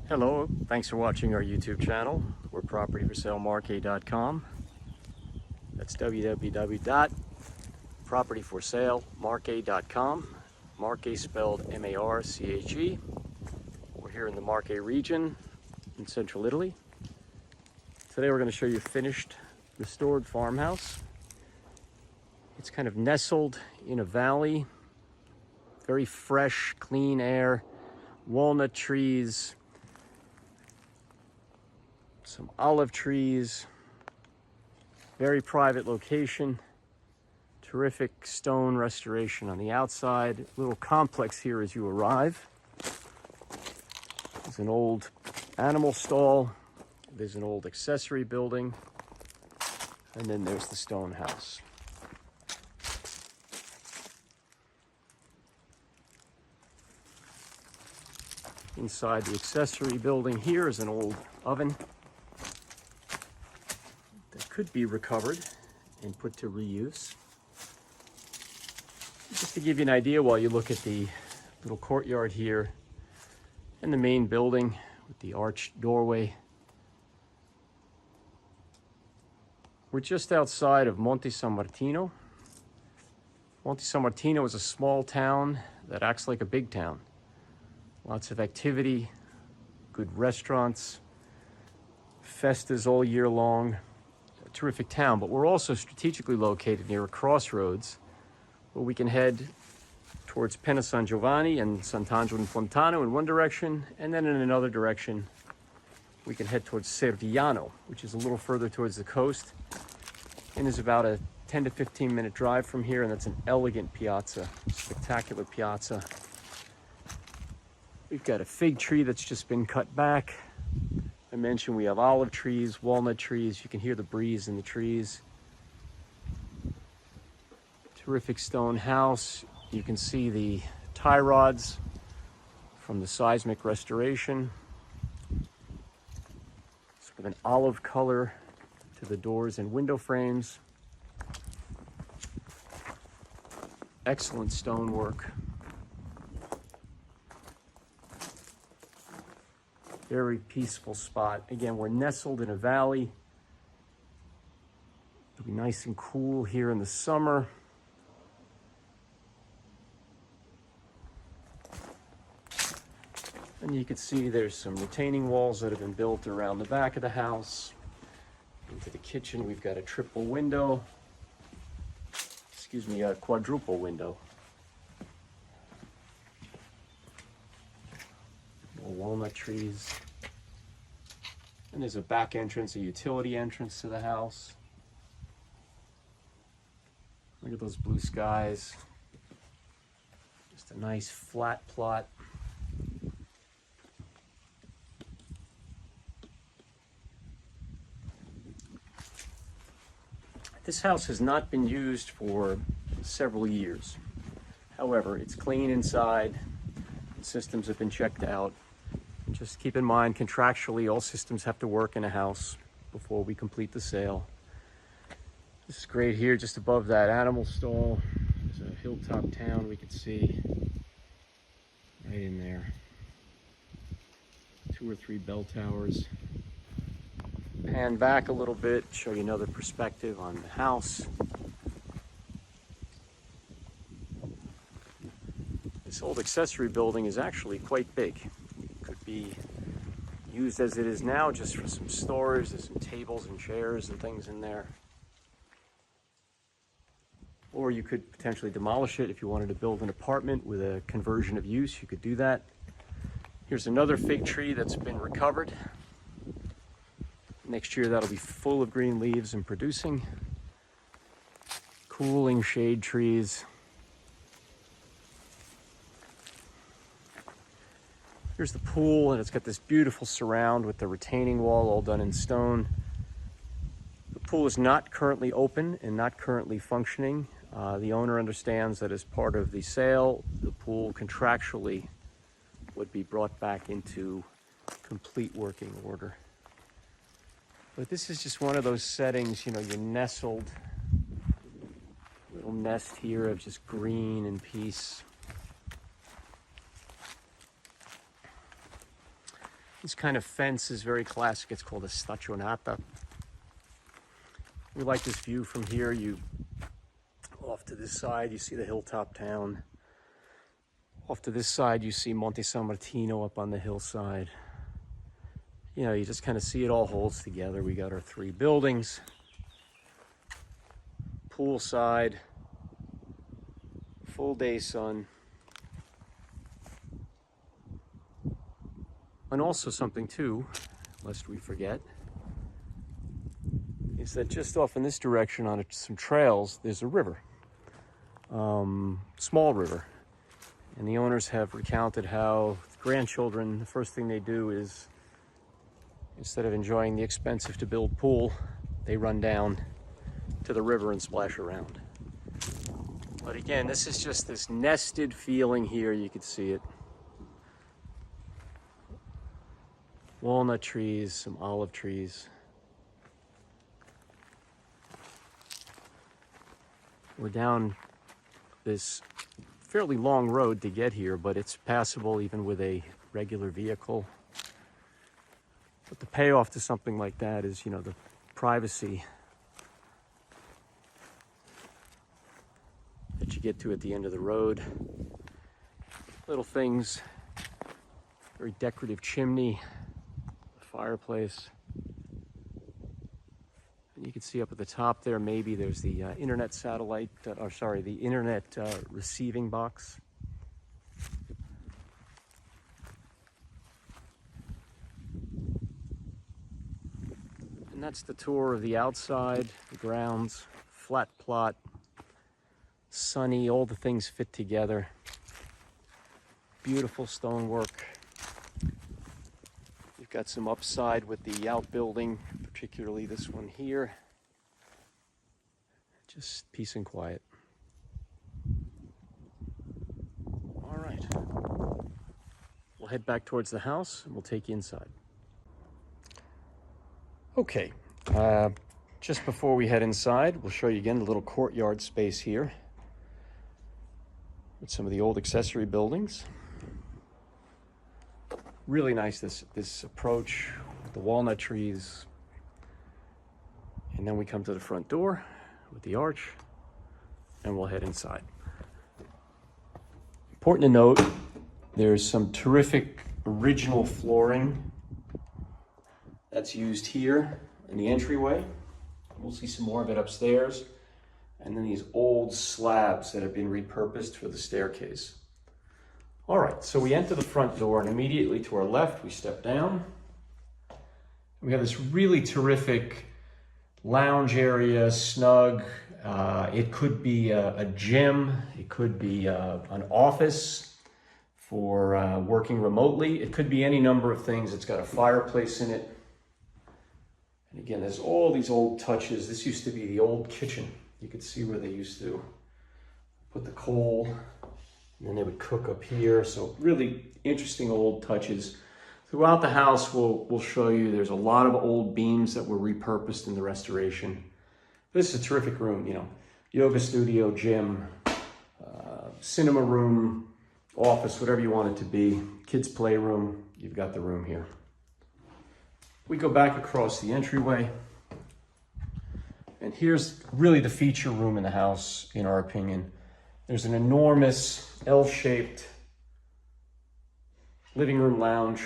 Hello, thanks for watching our YouTube channel. We're propertyforsalemarche.com. That's www.propertyforsalemarche.com. Marche spelled M-A-R-C-H-E. We're here in the Marche region in central Italy. Today we're going to show you a finished, restored farmhouse. It's kind of nestled in a valley. Very fresh, clean air, walnut trees, some olive trees, very private location, terrific stone restoration on the outside, little complex here as you arrive. There's an old animal stall, there's an old accessory building, and then there's the stone house. Inside the accessory building here is an old oven that could be recovered and put to reuse. Just to give you an idea while you look at the little courtyard here and the main building with the arched doorway. We're just outside of Monte Martino. Monte Martino is a small town that acts like a big town. Lots of activity, good restaurants, festas all year long. A terrific town, but we're also strategically located near a crossroads where we can head towards Penna San Giovanni and Sant'Angelo in Fontano in one direction, and then in another direction we can head towards Servigliano, which is a little further towards the coast and is about a 10 to 15 minute drive from here, and that's an elegant piazza, spectacular piazza. We've got a fig tree that's just been cut back. I mentioned we have olive trees, walnut trees. You can hear the breeze in the trees. Terrific stone house. You can see the tie rods from the seismic restoration. Sort of an olive color to the doors and window frames. Excellent stonework. Very peaceful spot. Again, we're nestled in a valley. It'll be nice and cool here in the summer. And you can see there's some retaining walls that have been built around the back of the house. Into the kitchen, we've got a triple window. Excuse me, a quadruple window. Walnut trees, and there's a back entrance, a utility entrance to the house. Look at those blue skies. Just a nice flat plot. This house has not been used for several years. However, it's clean inside. The systems have been checked out. Just keep in mind, contractually, all systems have to work in a house before we complete the sale. This is great here, just above that animal stall. There's a hilltop town we can see right in there. 2 or 3 bell towers. Pan back a little bit, show you another perspective on the house. This old accessory building is actually quite big. Could be used as it is now, just for some storage. There's some tables and chairs and things in there. Or you could potentially demolish it if you wanted to build an apartment with a conversion of use. You could do that. Here's another fig tree that's been recovered. Next year that'll be full of green leaves and producing. Cooling shade trees. Here's the pool, and it's got this beautiful surround with the retaining wall all done in stone. The pool is not currently open and not currently functioning. The owner understands that as part of the sale, the pool contractually would be brought back into complete working order. But this is just one of those settings, you know, you're nestled. Little nest here of just green and peace. This kind of fence is very classic. It's called a staccionata. We like this view from here. You off to this side, you see the hilltop town. Off to this side, you see Monte San Martino up on the hillside. You know, you just kind of see it all holds together. We got our 3 buildings, poolside, full day sun. And also something too, lest we forget, is that just off in this direction on some trails, there's a river, small river. And the owners have recounted how grandchildren, the first thing they do is, instead of enjoying the expensive to build pool, they run down to the river and splash around. But again, this is just this nested feeling here. You can see it. Walnut trees, some olive trees. We're down this fairly long road to get here, but it's passable even with a regular vehicle. But the payoff to something like that is, you know, the privacy that you get to at the end of the road. Little things, very decorative chimney, fireplace. And you can see up at the top there, maybe there's the internet satellite, the internet receiving box. And that's the tour of the outside, the grounds, flat plot, sunny, all the things fit together. Beautiful stonework. You've got some upside with the outbuilding, particularly this one here. Just peace and quiet. All right. We'll head back towards the house and we'll take you inside. Okay. Just before we head inside, we'll show you again the little courtyard space here with some of the old accessory buildings. Really nice, this approach with the walnut trees. And then we come to the front door with the arch and we'll head inside. Important to note, there's some terrific original flooring that's used here in the entryway. We'll see some more of it upstairs. And then these old slabs that have been repurposed for the staircase. All right, so we enter the front door and immediately to our left, we step down. We have this really terrific lounge area, snug. It could be a gym. It could be an office for working remotely. It could be any number of things. It's got a fireplace in it. And again, there's all these old touches. This used to be the old kitchen. You could see where they used to put the coal, and then they would cook up here. So really interesting old touches. Throughout the house, we'll show you there's a lot of old beams that were repurposed in the restoration. This is a terrific room, you know, yoga studio, gym, cinema room, office, whatever you want it to be, kids' playroom, you've got the room here. We go back across the entryway, and here's really the feature room in the house, in our opinion. There's an enormous L-shaped living room lounge,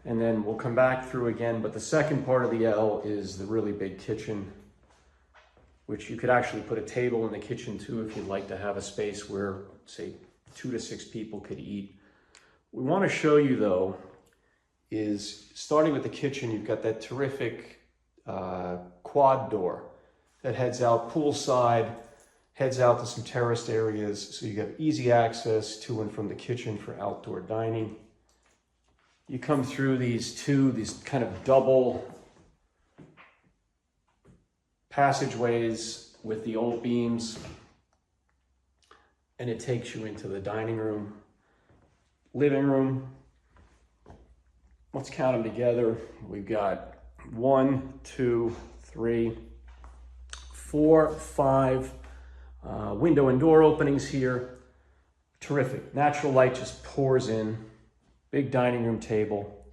and then we'll come back through again, but the second part of the L is the really big kitchen, which you could actually put a table in the kitchen too if you'd like to have a space where, say, 2 to 6 people could eat. What we want to show you though is, starting with the kitchen, you've got that terrific quad door that heads out poolside, heads out to some terraced areas, so you have easy access to and from the kitchen for outdoor dining. You come through these kind of double passageways with the old beams, and it takes you into the dining room, living room. Let's count them together. We've got 1, 2, 3, 4, 5 window and door openings here. Terrific. Natural light just pours in. Big dining room table.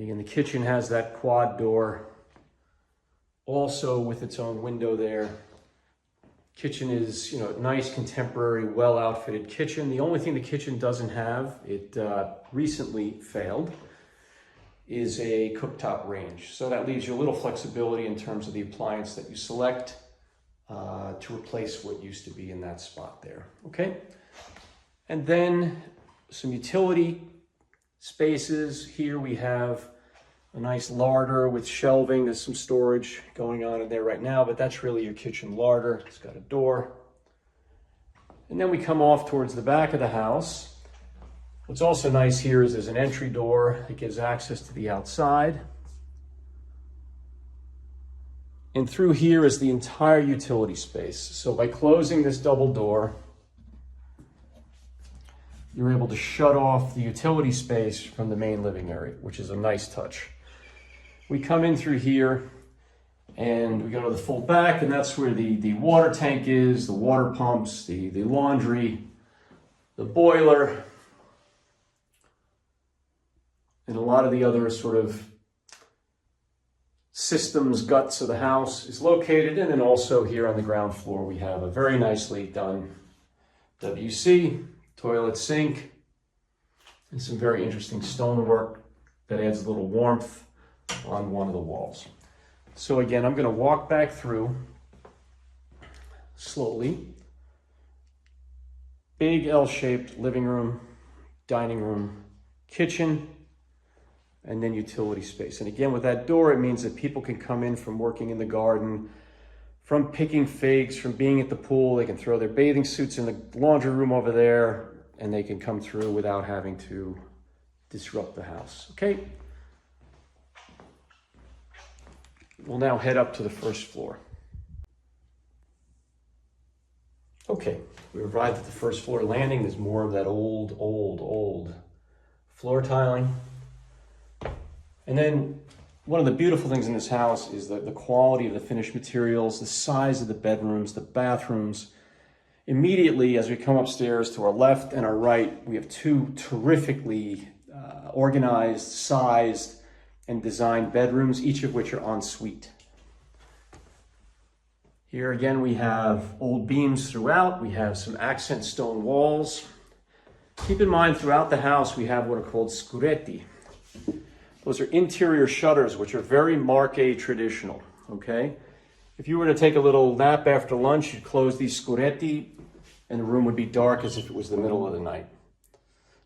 Again, the kitchen has that quad door, also with its own window there. Kitchen is, nice, contemporary, well outfitted kitchen. The only thing the kitchen doesn't have, it recently failed, is a cooktop range. So that leaves you a little flexibility in terms of the appliance that you select to replace what used to be in that spot there, okay? And then some utility spaces. Here we have a nice larder with shelving. There's some storage going on in there right now, but that's really your kitchen larder. It's got a door. And then we come off towards the back of the house. What's also nice here is there's an entry door that gives access to the outside. And through here is the entire utility space. So by closing this double door, you're able to shut off the utility space from the main living area, which is a nice touch. We come in through here and we go to the full back, and that's where the water tank is, the water pumps, the laundry, the boiler, and a lot of the other sort of systems, guts of the house is located. And then also here on the ground floor, we have a very nicely done WC, toilet, sink, and some very interesting stonework that adds a little warmth on one of the walls. So again, I'm going to walk back through slowly. Big L-shaped living room, dining room, kitchen, and then utility space. And again, with that door, it means that people can come in from working in the garden, from picking figs, from being at the pool. They can throw their bathing suits in the laundry room over there, and they can come through without having to disrupt the house, okay? We'll now head up to the first floor. Okay, we arrived at the first floor landing. There's more of that old floor tiling. And then one of the beautiful things in this house is the quality of the finished materials, the size of the bedrooms, the bathrooms. Immediately, as we come upstairs to our left and our right, we have two terrifically organized, sized, and designed bedrooms, each of which are ensuite. Here again, we have old beams throughout. We have some accent stone walls. Keep in mind, throughout the house, we have what are called scuretti. Those are interior shutters, which are very Marche traditional, okay? If you were to take a little nap after lunch, you'd close these scuretti, and the room would be dark as if it was the middle of the night.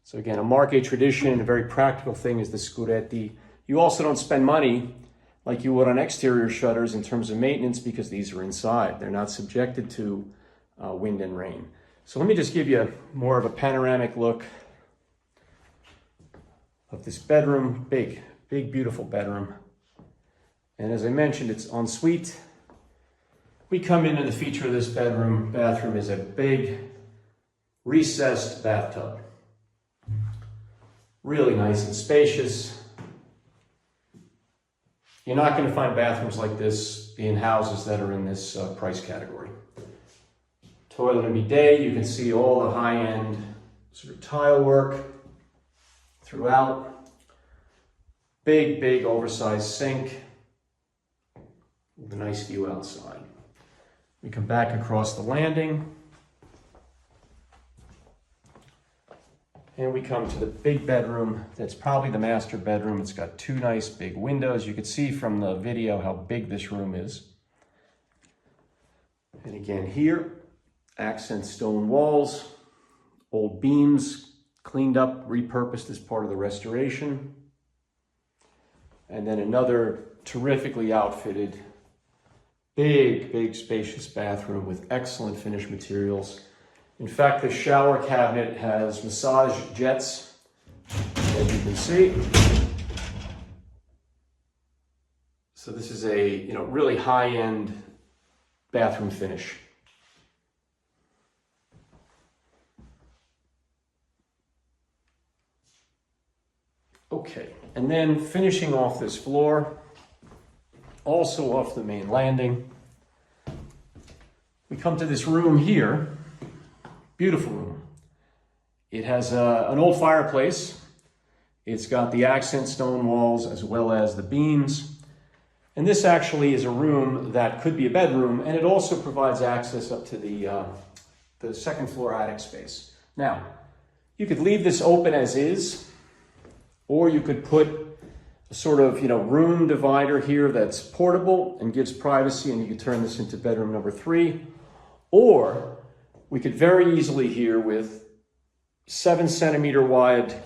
So again, a Marche tradition, a very practical thing is the scuretti. You also don't spend money like you would on exterior shutters in terms of maintenance because these are inside. They're not subjected to wind and rain. So let me just give you more of a panoramic look of this bedroom. Big, beautiful bedroom. And as I mentioned, it's ensuite. We come in and the feature of this bathroom is a big recessed bathtub. Really nice and spacious. You're not going to find bathrooms like this in houses that are in this price category. Toilet and bidet, you can see all the high-end sort of tile work throughout. Big oversized sink with a nice view outside. We come back across the landing and we come to the big bedroom. That's probably the master bedroom. It's got two nice big windows. You can see from the video how big this room is. And again here, accent stone walls, old beams, cleaned up, repurposed as part of the restoration. And then another terrifically outfitted, big spacious bathroom with excellent finished materials. In fact, the shower cabinet has massage jets, as you can see. So this is a really high-end bathroom finish. Okay, and then finishing off this floor, also off the main landing, we come to this room here. Beautiful room. It has an old fireplace, It's got the accent stone walls as well as the beams. And this actually is a room that could be a bedroom, and it also provides access up to the second floor attic space. Now, you could leave this open as is, or you could put a sort of, room divider here that's portable and gives privacy, and you could turn this into bedroom number 3. Or we could very easily here with 7-centimeter wide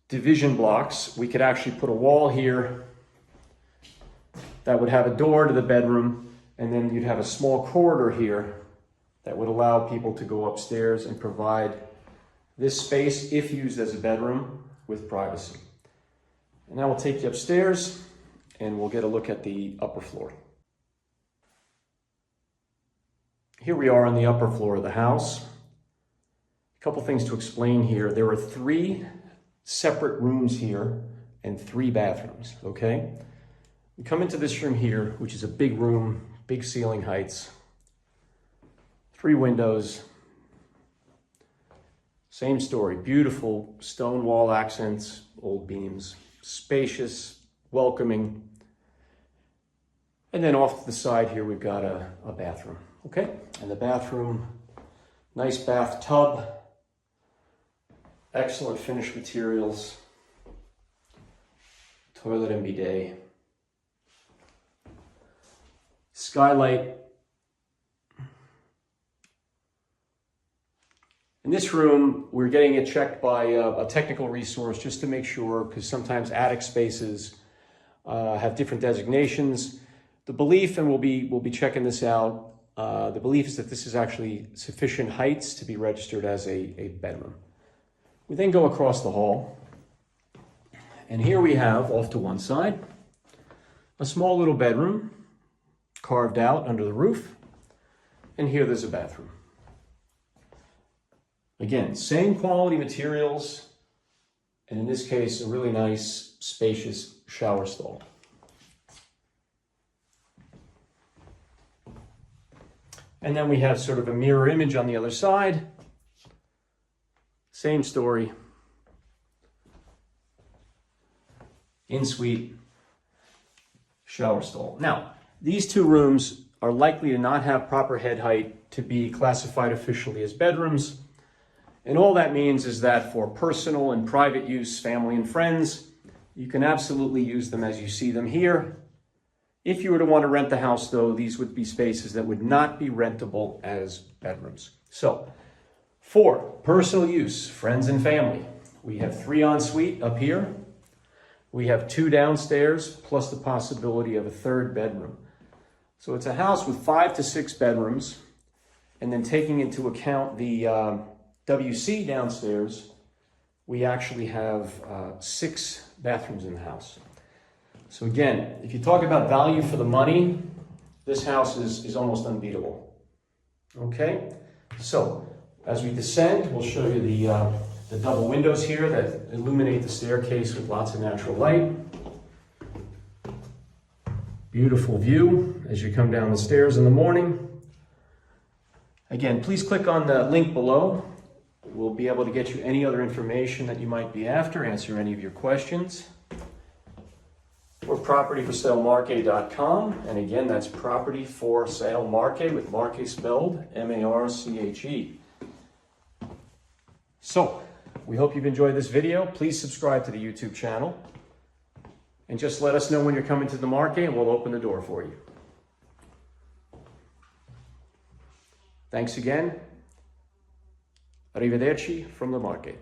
division blocks, we could actually put a wall here that would have a door to the bedroom, and then you'd have a small corridor here that would allow people to go upstairs and provide this space, if used as a bedroom, with privacy. And now we'll take you upstairs and we'll get a look at the upper floor. Here we are on the upper floor of the house. A couple things to explain here. There are 3 separate rooms here and 3 bathrooms, okay? We come into this room here, which is a big room, big ceiling heights, 3 windows, same story, beautiful stone wall accents, old beams, spacious, welcoming. And then off to the side here, we've got a bathroom, okay? And the bathroom, nice bathtub, excellent finished materials, toilet and bidet, skylight. In this room, we're getting it checked by a technical resource just to make sure, because sometimes attic spaces have different designations. The belief, and we'll be checking this out, the belief is that this is actually sufficient heights to be registered as a bedroom. We then go across the hall, and here we have, off to one side, a small little bedroom carved out under the roof, and here there's a bathroom. Again, same quality materials, and in this case, a really nice, spacious shower stall. And then we have sort of a mirror image on the other side. Same story. Ensuite, shower stall. Now, these 2 rooms are likely to not have proper head height to be classified officially as bedrooms. And all that means is that for personal and private use, family and friends, you can absolutely use them as you see them here. If you were to want to rent the house, though, these would be spaces that would not be rentable as bedrooms. So, for personal use, friends and family, we have 3 ensuite up here. We have 2 downstairs, plus the possibility of a 3rd bedroom. So it's a house with 5 to 6 bedrooms, and then taking into account the WC downstairs, we actually have 6 bathrooms in the house. So again, if you talk about value for the money, this house is almost unbeatable. Okay, so as we descend, we'll show you the double windows here that illuminate the staircase with lots of natural light. Beautiful view as you come down the stairs in the morning. Again, please click on the link below. We'll be able to get you any other information that you might be after, answer any of your questions. Or propertyforsalemarche.com, and again, that's property for sale Marche, with Marche spelled M-A-R-C-H-E. So, we hope you've enjoyed this video. Please subscribe to the YouTube channel, and just let us know when you're coming to the Marche, and we'll open the door for you. Thanks again. Arrivederci from the Marche.